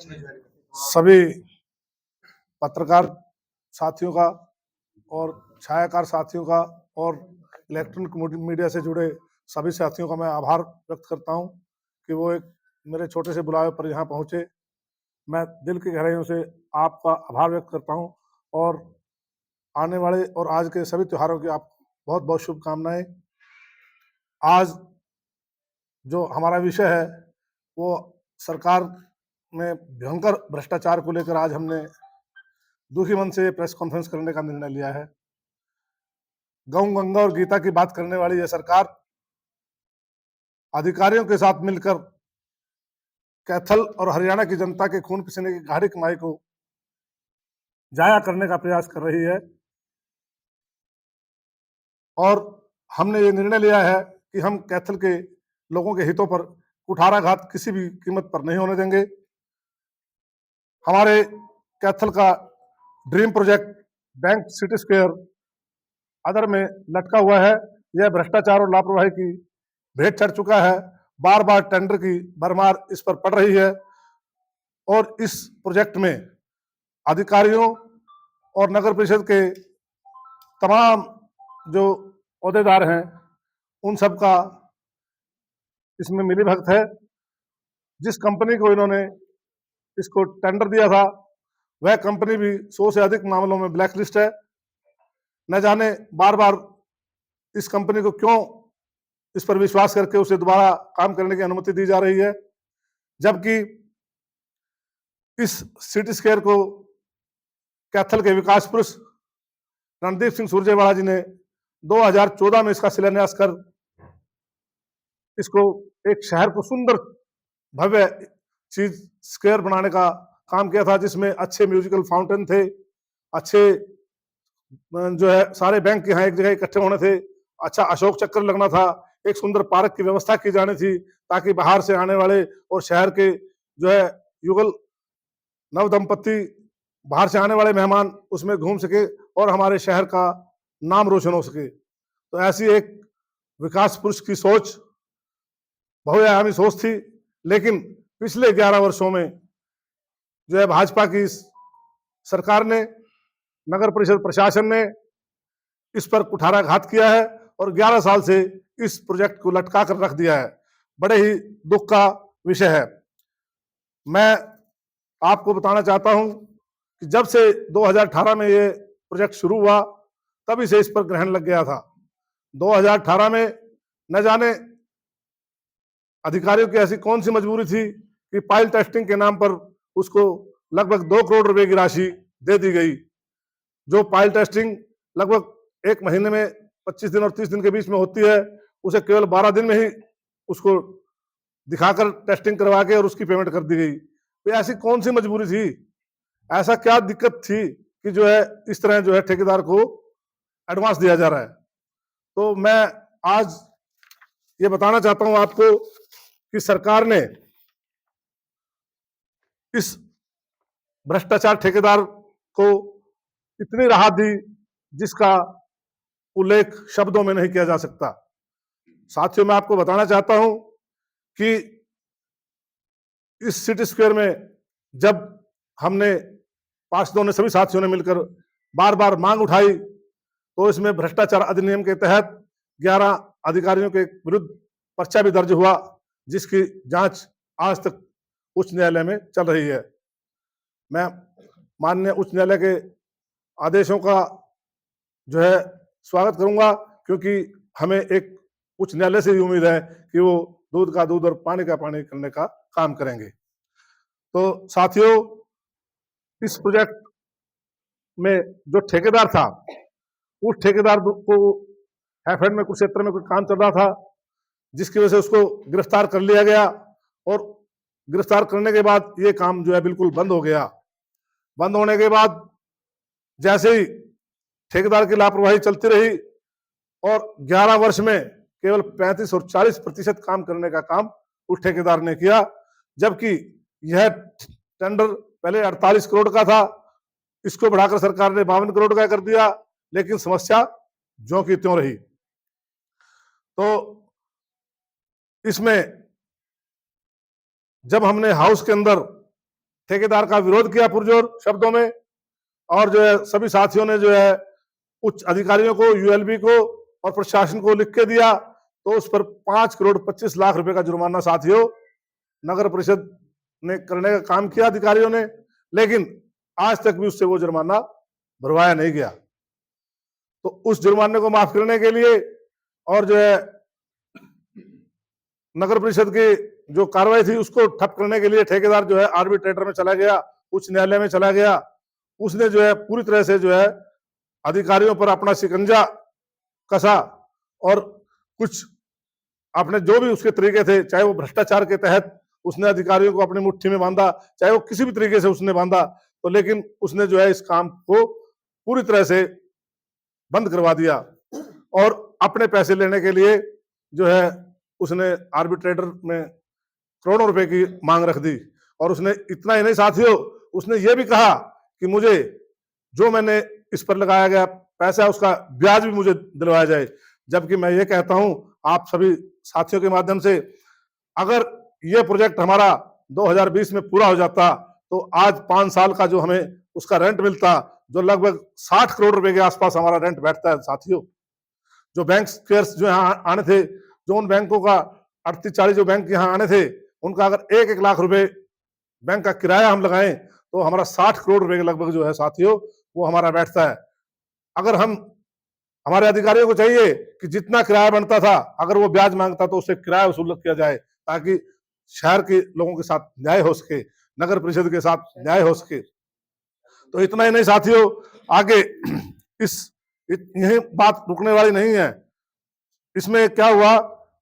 सभी पत्रकार साथियों का और छायाकार साथियों का और इलेक्ट्रॉनिक मीडिया से जुड़े सभी साथियों का मैं आभार व्यक्त करता हूं कि वो एक मेरे छोटे से बुलावे पर यहाँ पहुंचे। मैं दिल की गहराइयों से आपका आभार व्यक्त करता हूं और आने वाले और आज के सभी त्योहारों की आप बहुत बहुत शुभकामनाएं। आज जो हमारा विषय है वो सरकार में भयंकर भ्रष्टाचार को लेकर आज हमने दुखी मन से प्रेस कॉन्फ्रेंस करने का निर्णय लिया है। गौ गंगा और गीता की बात करने वाली यह सरकार अधिकारियों के साथ मिलकर कैथल और हरियाणा की जनता के खून पसीने की गाढ़ी कमाई को जाया करने का प्रयास कर रही है और हमने ये निर्णय लिया है कि हम कैथल के लोगों के हितों पर कुठाराघात किसी भी कीमत पर नहीं होने देंगे। हमारे कैथल का dream project bank city square other में लटका हुआ है। यह भ्रष्टाचार और लापरवाही की भेंट चढ़ चुका है। बार बार टेंडर की भरमार इस पर पड़ रही है और इस प्रोजेक्ट में अधिकारियों और नगर परिषद के तमाम जो ओहदेदार हैं उन सब का इसमें मिलीभगत है। जिस कंपनी को इन्होंने इसको टेंडर दिया था वह कंपनी भी 100 से अधिक मामलों में ब्लैक लिस्ट है। न जाने बार बार इस कंपनी को क्यों इस पर विश्वास करके उसे दोबारा काम करने की अनुमति दी जा रही है, जबकि इस सिटी स्क्वायर को कैथल के विकास पुरुष रणदीप सिंह सुरजेवाला जी ने 2014 में इसका शिलान्यास कर इसको एक शहर को सुंदर भव्य चीज स्क्वायर बनाने का काम किया था, जिसमें अच्छे म्यूजिकल फाउंटेन थे, अच्छे जो है सारे बैंक यहाँ एक जगह इकट्ठे होने थे, अच्छा अशोक चक्र लगना था, एक सुंदर पार्क की व्यवस्था की जानी थी ताकि बाहर से आने वाले और शहर के जो है युगल नव दंपत्ति बाहर से आने वाले मेहमान उसमें घूम सके और हमारे शहर का नाम रोशन हो सके। तो ऐसी एक विकास पुरुष की सोच बहुआयामी सोच थी, लेकिन पिछले 11 वर्षों में जो है भाजपा की सरकार ने, नगर परिषद प्रशासन ने इस पर कुठाराघात किया है और 11 साल से इस प्रोजेक्ट को लटका कर रख दिया है। बड़े ही दुख का विषय है। मैं आपको बताना चाहता हूं कि जब से 2018 में ये प्रोजेक्ट शुरू हुआ तभी से इस पर ग्रहण लग गया था। 2018 में न जाने अधिकारियों की ऐसी कौन सी मजबूरी थी कि पाइल टेस्टिंग के नाम पर उसको लगभग 2 करोड़ रुपए की राशि दे दी गई। जो पाइल टेस्टिंग लगभग एक महीने में 25 दिन और 30 दिन के बीच में होती है, उसे केवल 12 दिन में ही उसको दिखाकर टेस्टिंग करवा के और उसकी पेमेंट कर दी गई। तो ऐसी कौन सी मजबूरी थी, ऐसा क्या दिक्कत थी कि जो है इस तरह जो है ठेकेदार को एडवांस दिया जा रहा है। तो मैं आज ये बताना चाहता हूं आपको कि सरकार ने इस भ्रष्टाचार ठेकेदार को इतनी राहत दी जिसका उल्लेख शब्दों में नहीं किया जा सकता। साथियों, मैं आपको बताना चाहता हूं कि इस सिटी स्क्वायर में जब हमने पार्षदों ने, सभी साथियों ने मिलकर बार बार मांग उठाई तो इसमें भ्रष्टाचार अधिनियम के तहत 11 अधिकारियों के विरुद्ध पर्चा भी दर्ज हुआ, जिसकी जांच आज तक उच्च न्यायालय में चल रही है। मैं माननीय उच्च न्यायालय के आदेशों का जो है स्वागत करूंगा, क्योंकि हमें एक उच्च न्यायालय से उम्मीद है कि वो दूध का दूध और पानी का पानी करने का काम करेंगे। तो साथियों, इस प्रोजेक्ट में जो ठेकेदार था उस ठेकेदार को हैफेड में कुरुक्षेत्र में कुछ काम चल रहा था, जिसकी वजह से उसको गिरफ्तार कर लिया गया और गिरफ्तार करने के बाद ये काम जो है बिल्कुल बंद हो गया। बंद होने के बाद जैसे ही ठेकेदार की लापरवाही चलती रही और 11 वर्ष में केवल 35 और 40% काम करने का काम उस ठेकेदार ने किया, जबकि यह टेंडर पहले 48 करोड़ का था, इसको बढ़ाकर सरकार ने 52 करोड़ का कर दिया, लेकिन समस्या ज्यों की त्यों रही। तो इसमें जब हमने हाउस के अंदर ठेकेदार का विरोध किया पुरजोर शब्दों में, और जो है सभी साथियों ने जो है उच्च अधिकारियों को, यूएलबी को और प्रशासन को लिख के दिया, तो उस पर 5 करोड़ 25 लाख रुपए का जुर्माना साथियों नगर परिषद ने करने का काम किया अधिकारियों ने, लेकिन आज तक भी उससे वो जुर्माना भरवाया नहीं गया। तो उस जुर्माने को माफ करने के लिए और जो है नगर परिषद की जो कार्रवाई थी उसको ठप करने के लिए ठेकेदार जो है आर्बिट्रेटर में चला गया, उच्च न्यायालय में चला गया। उसने जो है पूरी तरह से जो है अधिकारियों पर अपना शिकंजा कसा और कुछ आपने जो भी उसके तरीके थे, चाहे वो भ्रष्टाचार के तहत उसने अधिकारियों को अपनी मुट्ठी में बांधा, चाहे वो किसी भी तरीके से उसने बांधा, तो लेकिन उसने जो है इस काम को पूरी तरह से बंद करवा दिया और अपने पैसे लेने के लिए जो है उसने आर्बिट्रेटर में करोड़ों रुपए की मांग रख दी। और उसने इतना ही नहीं साथियों, उसने ये भी कहा कि मुझे जो मैंने इस पर लगाया गया पैसा उसका ब्याज भी मुझे दिलवाया जाए। जबकि मैं ये कहता हूं आप सभी साथियों के माध्यम से, अगर ये प्रोजेक्ट हमारा 2020 में पूरा हो जाता तो आज 5 साल का जो हमें उसका रेंट मिलता, जो लगभग 60 करोड़ रुपए के आसपास हमारा रेंट बैठता है साथियों। जो बैंक स्क्वेयर्स जो यहाँ आने थे, जो उन बैंकों का 38-40 जो बैंक यहाँ आने थे, उनका अगर 1-1 लाख रुपए बैंक का किराया हम लगाएं तो हमारा 60 करोड़ रुपए के लगभग जो है साथियों वो हमारा बैठता है। अगर हम हमारे अधिकारियों को चाहिए कि जितना किराया बनता था अगर वो ब्याज मांगता तो उससे किराया वसूल किया जाए, ताकि शहर के लोगों के साथ न्याय हो सके, नगर परिषद के साथ न्याय हो सके। तो इतना ही नहीं साथियों, आगे यही बात रुकने वाली नहीं है। इसमें क्या हुआ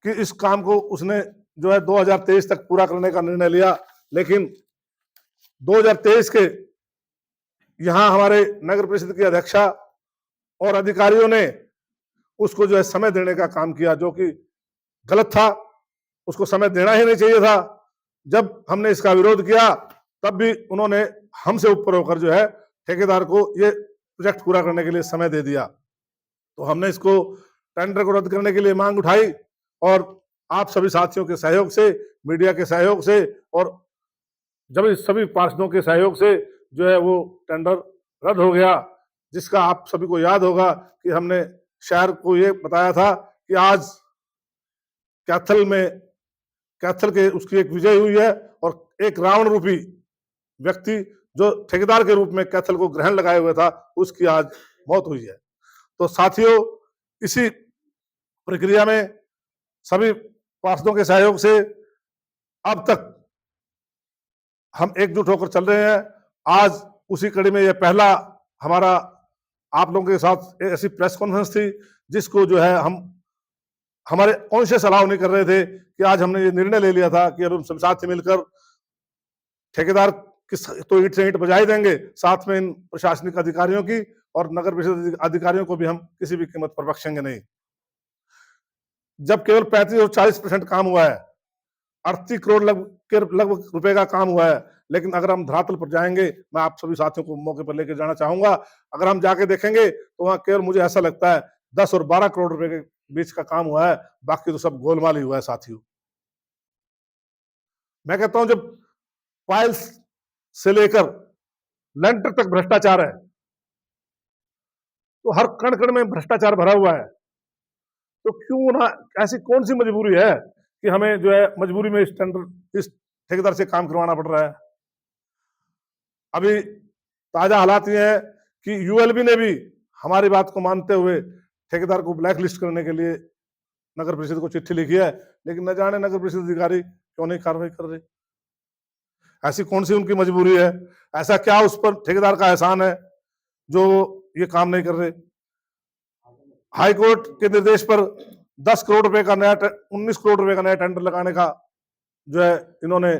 कि इस काम को उसने जो है 2023 तक पूरा करने का निर्णय लिया, लेकिन 2023 के यहाँ हमारे नगर परिषद की अध्यक्षा और अधिकारियों ने उसको जो है समय देने का काम किया, जो कि गलत था। उसको समय देना ही नहीं चाहिए था। जब हमने इसका विरोध किया तब भी उन्होंने हमसे ऊपर होकर जो है ठेकेदार को ये प्रोजेक्ट पूरा करने के लिए समय दे दिया। तो हमने इसको टेंडर को रद्द करने के लिए मांग उठाई और आप सभी साथियों के सहयोग से, मीडिया के सहयोग से और जब सभी पार्षदों के सहयोग से जो है वो टेंडर रद्द हो गया, जिसका आप सभी को याद होगा कि हमने शहर को ये बताया था कि आज कैथल के उसकी एक विजय हुई है और एक रावण रूपी व्यक्ति जो ठेकेदार के रूप में कैथल को ग्रहण लगाए हुए था उसकी आज मौत हुई है। तो साथियों, इसी प्रक्रिया में सभी पार्षदों के सहयोग से अब तक हम एकजुट होकर चल रहे हैं। आज उसी कड़ी में यह पहला हमारा आप लोगों के साथ ऐसी प्रेस कॉन्फ्रेंस थी जिसको जो है हम हमारे कॉन्शियस अलाउ नहीं कर रहे थे कि आज हमने ये निर्णय ले लिया था कि अब हम सब साथ मिलकर ठेकेदार की तो ईंट से ईंट बजाई देंगे, साथ में इन प्रशासनिक अधिकारियों की और नगर परिषद अधिकारियों को भी हम किसी भी कीमत पर बख्शेंगे नहीं। जब केवल 35 और 40% काम हुआ है, 38 करोड़ लगभग रुपए का काम हुआ है, लेकिन अगर हम धरातल पर जाएंगे, मैं आप सभी साथियों को मौके पर लेकर जाना चाहूंगा, अगर हम जाके देखेंगे तो वहां केवल मुझे ऐसा लगता है 10 और 12 करोड़ रुपए के बीच का काम हुआ है, बाकी तो सब गोलमाल ही हुआ है साथियों। मैं कहता हूं जब पाइल्स से लेकर लेंटर तक भ्रष्टाचार है, तो हर कण कण में भ्रष्टाचार भरा हुआ है, तो क्यों ना, ऐसी कौन सी मजबूरी है कि हमें जो है मजबूरी में इस ठेकेदार से काम करवाना पड़ रहा है। अभी ताजा हालात ये है कि यूएलबी ने भी हमारी बात को मानते हुए ठेकेदार को ब्लैक लिस्ट करने के लिए नगर परिषद को चिट्ठी लिखी है, लेकिन न जाने नगर परिषद अधिकारी क्यों नहीं कार्रवाई कर रहे। ऐसी कौन सी उनकी मजबूरी है, ऐसा क्या उस पर ठेकेदार का एहसान है जो ये काम नहीं कर रहे। हाई कोर्ट के निर्देश पर 10 करोड़ रुपए का नया 19 करोड़ रुपए का नया टेंडर लगाने का जो है इन्होंने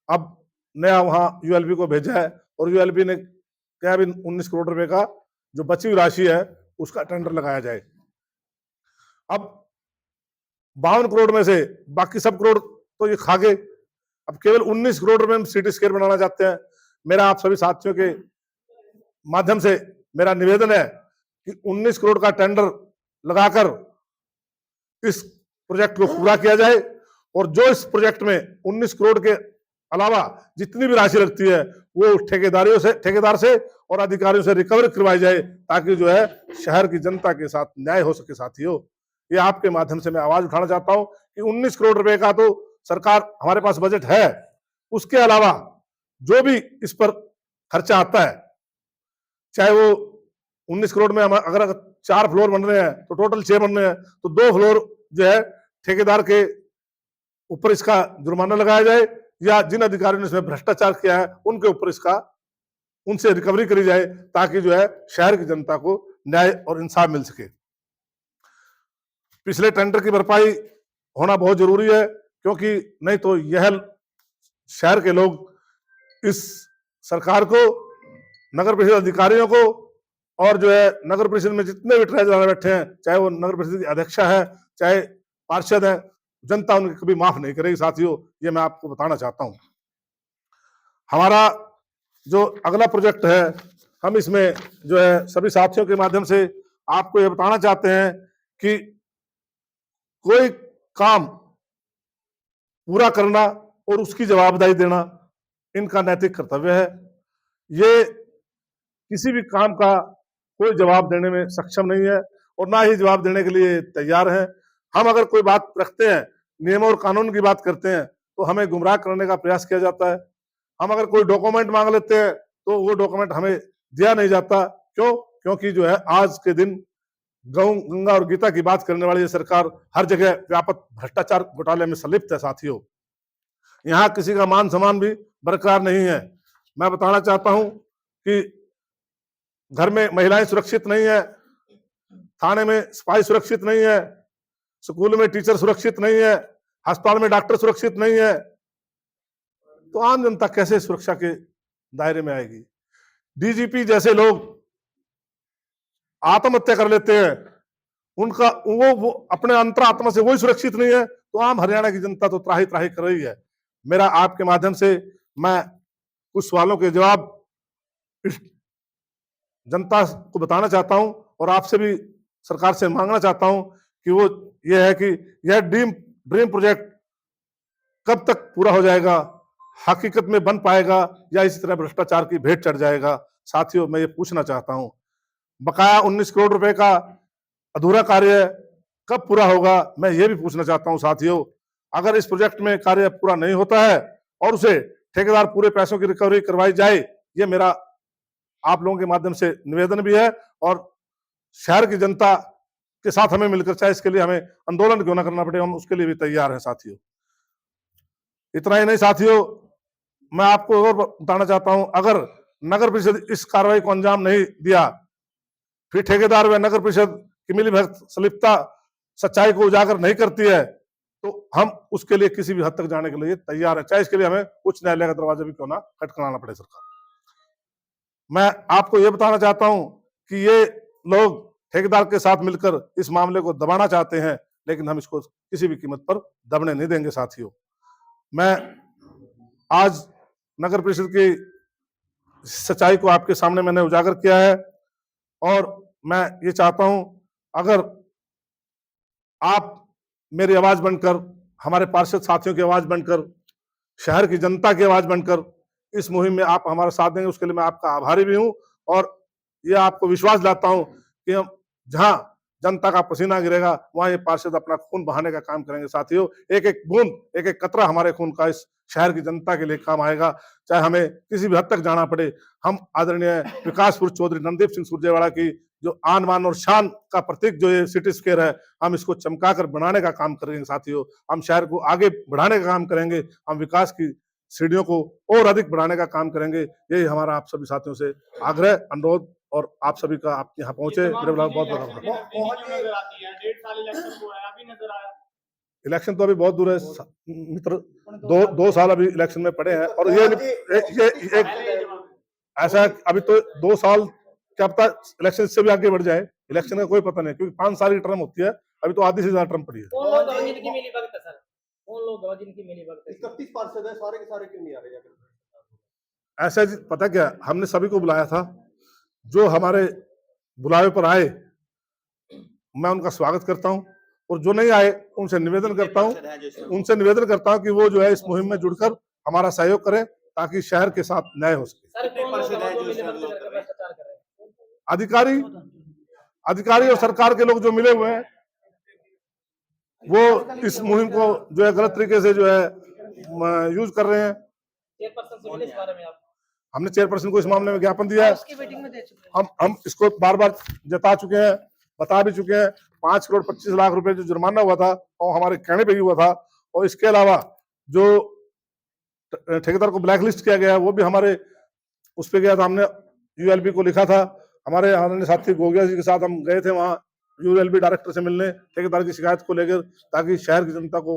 अब नया वहां यूएलबी को भेजा है और यूएलबी ने क्या भी 19 करोड़ रुपए का जो बची हुई राशि है उसका टेंडर लगाया जाए। अब 52 करोड़ में से बाकी सब करोड़ तो ये खा गए, अब केवल 19 करोड़ रुपए में सिटी स्क्वायर बनाना चाहते हैं। मेरा आप सभी साथियों के माध्यम से मेरा निवेदन है कि 19 करोड़ का टेंडर लगाकर इस प्रोजेक्ट को पूरा किया जाए और जो इस प्रोजेक्ट में 19 करोड़ के अलावा जितनी भी राशि लगती है वो ठेकेदार से और अधिकारियों से रिकवर करवाई जाए, ताकि जो है शहर की जनता के साथ न्याय हो सके। साथियों, ये आपके माध्यम से मैं आवाज उठाना चाहता हूं कि 19 करोड़ रुपए का तो सरकार हमारे पास बजट है, उसके अलावा जो भी इस पर खर्चा आता है, चाहे वो 19 करोड़ में अगर 4 फ्लोर बन रहे हैं तो टोटल 6 बन रहे हैं, तो 2 फ्लोर जो है ठेकेदार के ऊपर इसका जुर्माना लगाया जाए, या जिन अधिकारियों ने इसमें भ्रष्टाचार किया है उनके ऊपर उनसे रिकवरी करी जाए, ताकि जो है शहर की जनता को न्याय और इंसाफ मिल सके। पिछले टेंडर की भरपाई होना बहुत जरूरी है, क्योंकि नहीं तो यह शहर के लोग इस सरकार को, नगर परिषद अधिकारियों को और जो है नगर परिषद में जितने भी ट्रेजरर बैठे हैं, चाहे वो नगर परिषद की अध्यक्षा है, चाहे पार्षद है, जनता उनकी कभी माफ नहीं करेगी। साथियों, ये मैं आपको बताना चाहता हूं। हमारा जो अगला प्रोजेक्ट है, हम इसमें जो है सभी साथियों के माध्यम से आपको ये बताना चाहते हैं कि कोई काम पूरा करना और उसकी जवाबदारी देना इनका नैतिक कर्तव्य है। ये किसी भी काम का कोई जवाब देने में सक्षम नहीं है और ना ही जवाब देने के लिए तैयार है। हम अगर कोई बात रखते हैं, नियम और कानून की बात करते हैं, तो हमें गुमराह करने का प्रयास किया जाता है। हम अगर कोई डॉक्यूमेंट मांग लेते हैं तो वो डॉक्यूमेंट हमें दिया नहीं जाता। क्यों? क्योंकि जो है आज के दिन गौ, गंगा और गीता की बात करने वाली ये सरकार हर जगह व्यापक भ्रष्टाचार घोटाले में संलिप्त है। साथियों, यहाँ किसी का मान सम्मान भी बरकरार नहीं है। मैं बताना चाहता हूं कि घर में महिलाएं सुरक्षित नहीं है, थाने में सिपाही सुरक्षित नहीं है, स्कूल में टीचर सुरक्षित नहीं है, अस्पताल में डॉक्टर सुरक्षित नहीं है, तो आम जनता कैसे सुरक्षा के दायरे में आएगी? डीजीपी जैसे लोग आत्महत्या कर लेते हैं, उनका वो अपने अंतरात्मा से वही सुरक्षित नहीं है, तो आम हरियाणा की जनता तो त्राही त्राही कर रही है। मेरा आपके माध्यम से मैं कुछ सवालों के जवाब जनता को बताना चाहता हूं और आपसे भी सरकार से मांगना चाहता हूं कि वो ये है कि यह ड्रीम प्रोजेक्ट कब तक पूरा हो जाएगा, हकीकत में बन पाएगा या इसी तरह भ्रष्टाचार की भेंट चढ़ जाएगा? साथियों, मैं ये पूछना चाहता हूं, बकाया 19 करोड़ रुपए का अधूरा कार्य कब पूरा होगा? मैं ये भी पूछना चाहता हूं। साथियों, अगर इस प्रोजेक्ट में कार्य पूरा नहीं होता है और उसे ठेकेदार पूरे पैसों की रिकवरी करवाई जाए, ये मेरा आप लोगों के माध्यम से निवेदन भी है, और शहर की जनता के साथ हमें मिलकर, चाहे इसके लिए हमें आंदोलन क्यों ना करना पड़े, हम उसके लिए भी तैयार हैं। साथियों, इतना ही नहीं साथियों, मैं आपको और बताना चाहता हूं, अगर नगर परिषद इस कार्रवाई को अंजाम नहीं दिया, फिर ठेकेदार व नगर परिषद की मिलीभगत संलिप्तता सच्चाई को उजागर नहीं करती है, तो हम उसके लिए किसी भी हद तक जाने के लिए तैयार है, चाहे इसके लिए हमें उच्च न्यायालय का दरवाजा भी क्यों ना खटखटाना पड़े। सरकार, मैं आपको यह बताना चाहता हूं कि ये लोग ठेकेदार के साथ मिलकर इस मामले को दबाना चाहते हैं, लेकिन हम इसको किसी भी कीमत पर दबने नहीं देंगे। साथियों, मैं आज नगर परिषद की सच्चाई को आपके सामने मैंने उजागर किया है, और मैं ये चाहता हूं, अगर आप मेरी आवाज बनकर, हमारे पार्षद साथियों की आवाज बनकर, शहर की जनता की आवाज बनकर इस मुहिम में आप हमारा साथ देंगे, उसके लिए मैं आपका आभारी भी हूं, और ये आपको विश्वास दिलाता हूं कि हम जहां जनता का पसीना गिरेगा वहां ये पार्षद अपना खून बहाने का काम करेंगे। साथियों, एक एक बूंद, एक एक कतरा हमारे खून का इस शहर की जनता के लिए काम आएगा, चाहे हमें किसी भी हद तक जाना पड़े। हम आदरणीय विकासपुर चौधरी नंदीप सिंह सुरजेवाला की जो आन बान और शान का प्रतीक जो ये सिटी स्क्वायर है, हम इसको चमकाकर बनाने का काम करेंगे। साथियों, हम शहर को आगे बढ़ाने का काम करेंगे, हम विकास की सीढ़ियों को और अधिक बढ़ाने का काम करेंगे। यही हमारा आप सभी साथियों से आग्रह, अनुरोध, और आप सभी का आप यहाँ पहुंचे, मेरे बहुत बहुत इलेक्शन तो अभी बहुत दूर है मित्र, दो साल अभी इलेक्शन में पड़े हैं, और ये ऐसा अभी तो 2 साल, क्या पता इलेक्शन से भी आगे बढ़ जाए, इलेक्शन का कोई पता नहीं, क्योंकि 5 साल की टर्म होती है, अभी तो आधी से ज्यादा टर्म पड़ी है। 31 पार्षद है, सारे के सारे क्यों नहीं आ रहे? ऐसा पता क्या, हमने सभी को बुलाया था, जो हमारे बुलावे पर आए मैं उनका स्वागत करता हूं, और जो नहीं आए उनसे निवेदन करता हूं कि वो जो है इस मुहिम में जुड़कर हमारा सहयोग करें ताकि शहर के साथ न्याय हो सके। सर कौन लोग परसेंट है हैं जो जो मिली शहर भगत लोग करके भ्रष्टाचार कर रहे हैं? अधिकारी और सरकार के लोग जो मिले हुए हैं वो इस मुहिम को जो है गलत तरीके से जो है यूज कर रहे हैं। चेयरपर्सन से मिले इस बारे में आप? हमने चेयरपर्सन को इस मामले में ज्ञापन दिया है। उसकी मीटिंग में दे चुके हैं। हम इसको बार बार जता चुके हैं, बता भी चुके हैं। 5 करोड़ 25 लाख रुपए जो जुर्माना हुआ था और हमारे कहने पे ही हुआ था, और इसके अलावा जो ठेकेदार को ब्लैकलिस्ट किया गया है वो भी हमारे उस पे गया था। हमने यूएलबी को लिखा था, हमारे आदरणीय साथी गोगिया जी के साथ हम गए थे वहां यूएलबी डायरेक्टर से मिलने ठेकेदार की शिकायत को लेकर, ताकि शहर की जनता को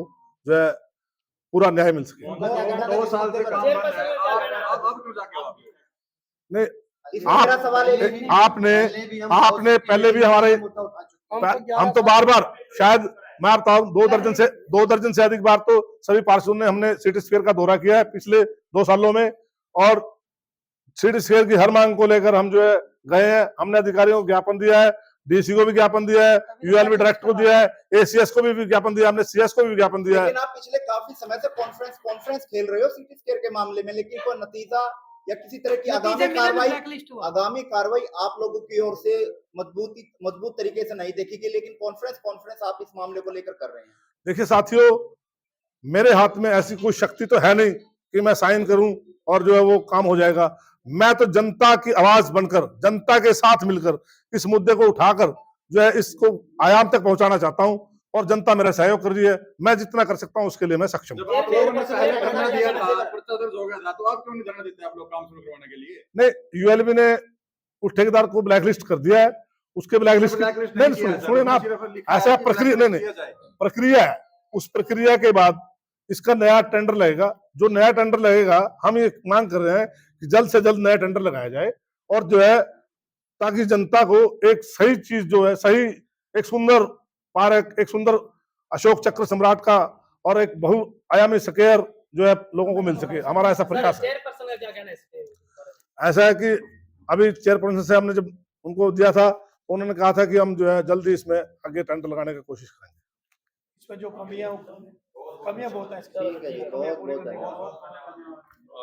जो है पूरा न्याय मिल सके। 2 साल से काम बंद है, अब क्यों जाके आप? नहीं, आपने पहले भी हमारे, हम तो बार बार, शायद मैं आपको बताऊं 2 दर्जन से अधिक बार तो सभी पार्षदों ने हमने सिटी स्क्वायर का दौरा किया है पिछले 2 सालों में, और सिटी स्क्वायर की हर मांग को लेकर हम जो है गए हैं। हमने अधिकारियों को ज्ञापन दिया है, डीसी को भी ज्ञापन दिया है, यूएलबी डायरेक्टर को दिया है, एसीएस को भी विज्ञापन दिया, हमने सीएस को भी विज्ञापन दिया है। लेकिन आप पिछले काफी समय से कॉन्फ्रेंस खेल रहे हो सिटी स्क्वायर के मामले में, लेकिन कोई नतीजा या किसी तरह की आगामी कार्रवाई आप लोगों की ओर से मजबूत तरीके से नहीं देखी गई, लेकिन कॉन्फ्रेंस आप इस मामले को लेकर कर रहे हैं। देखिए साथियों, मेरे हाथ में ऐसी कोई शक्ति तो है नहीं कि मैं साइन करूं और जो है वो काम हो जाएगा। मैं तो जनता की आवाज बनकर, जनता के साथ मिलकर इस मुद्दे को उठाकर जो है इसको आयाम तक पहुंचाना चाहता हूं, और जनता मेरा सहयोग कर रही है। मैं जितना कर सकता हूं उसके लिए मैं सक्षम हूं। जब आप लोगों ने पहले धरना दिया था, पर्चा दर्ज हो गया था, तो आप क्यों नहीं धरना देते आप लोग काम शुरू करवाने के लिए? नहीं, यूएलबी ने उस ठेकेदार को ब्लैकलिस्ट कर दिया है, उसके ब्लैकलिस्ट नहीं, सुने ना आप, ऐसा प्रक्रिया नहीं, प्रक्रिया है। उस प्रक्रिया के बाद इसका नया टेंडर लगेगा। जो नया टेंडर लगेगा, हम ये मांग कर रहे हैं कि जल्द से जल्द नया टेंडर लगाया जाए, और जो है ताकि जनता को एक सही चीज जो है, सही एक सुंदर पार्क, एक सुंदर अशोक चक्र सम्राट का और एक बहुआयामी स्क्वायर जो है लोगों को मिल सके। हमारा ऐसा प्रयास है। चेयरपर्सन का क्या कहना है इसके? ऐसा है कि अभी चेयरपर्सन से हमने जब उनको दिया था, उन्होंने कहा था कि हम जो है जल्दी इसमें आगे टेंडर लगाने की कोशिश करेंगे। इसमें जो कमियां बहुत है, ठीक है जी, बहुत